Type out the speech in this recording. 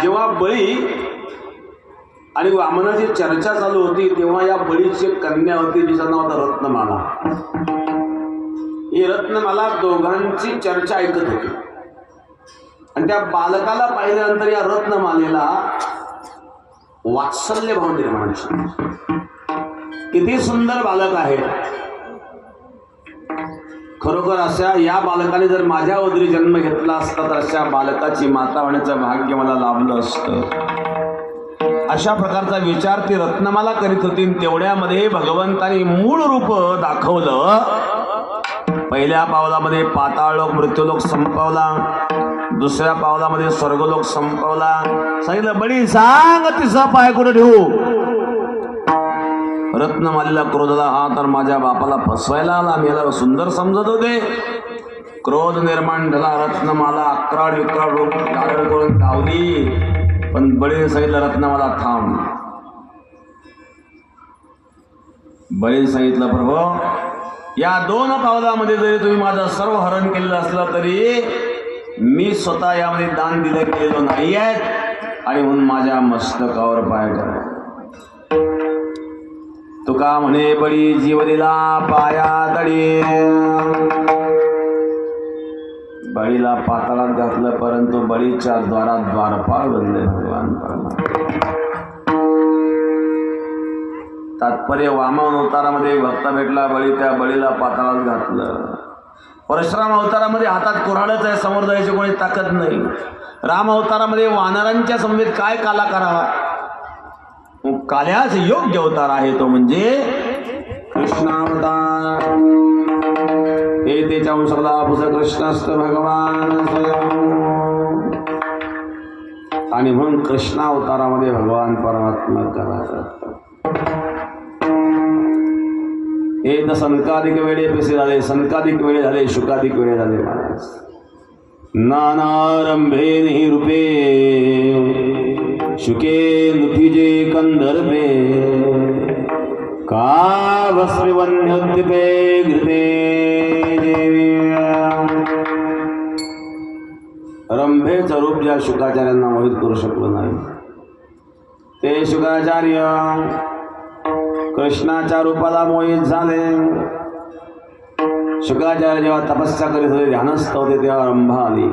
जेव्हा बळी आणि वामनाची चर्चा चालू होती तेव्हा या बळीची कन्या होती जिचं नाव होतं रत्नमाला. ही रत्नमाला दोघांची चर्चा ऐकत होती आणि त्या बालकाला पाहिल्यानंतर या रत्नमालेला वात्सल्य भाव निर्माण झाला. किती सुंदर बालक आहे. खरोखर अशा या बालकाने जर माझ्या उदरी जन्म घेतला असता तर अशा बालकाची माता होण्याचं भाग्य मला लाभलं असतं. अशा प्रकारचा विचार ती रत्नमाला करीत होती. तेवढ्यामध्ये भगवंतानी मूळ रूप दाखवलं. पहिल्या पावलामध्ये पाताळलोक मृत्यूलोक संपवला, दुसऱ्या पावलामध्ये स्वर्गलोक संपवला. सांगितलं बळी सांग तिचा पाय कुठे ठेवू. रत्नमालीला क्रोध आला. हा तर माझ्या बापाला फसवायला आला. मी याला सुंदर समजत होते. क्रोध निर्माण झाला. रत्नमाला अक्राड विक्राड रूप धारण करून धावली. पण बळीने सांगितलं रत्नमाला थांब. बळीने सांगितलं प्रभू या 2 पावलामध्ये जरी तुम्ही माझं सर्व हरण केलेलं असलं तरी मी स्वतः यामध्ये दान दिलं केलेलं नाही आहेत आणि म्हणून माझ्या मस्तकावर पाय ठेवा. तुका म्हणे बळी जीव दिला पाया तळी. बळीला पाताळात घातलं परंतु बळीच्या द्वारात द्वारपाळ बनले भगवान परमात्मा. तात्पर्य वामन अवतारामध्ये भक्त भेटला बळी, त्या बळीला पाताळात घातलं. परशुराम अवतारामध्ये हातात कुऱ्हाडच आहे, समोर जायची कोणी ताकद नाही. राम अवतारामध्ये वानरांच्या समवेत काय काला करावा. काल्याच योग्य अवतार आहे तो म्हणजे कृष्णावतार. हे त्याच्या अंशाला पुढे कृष्ण असतं भगवान स्वयं. आणि म्हणून कृष्णावतारामध्ये भगवान परमात्मा करायचं. हे तर सनकाधिक वेळे कसे झाले, सनकाधिक वेळे झाले, शुकाधिक वेळे झाले महाराज. नानारंभे निरूपे शुके नुतिजे कंदर्भे का वस्त्रिवन्योद्दीपे घृते देवी. रंभेचं रूप ज्या शुकाचार्यांना मोहित करू शकलं नाही ते शुकाचार्य कृष्णाच्या रूपाला मोहित झाले. शुकाचार्य जेव्हा तपस्या करीत होते, ध्यानस्थ होते, तेव्हा रंभा आली.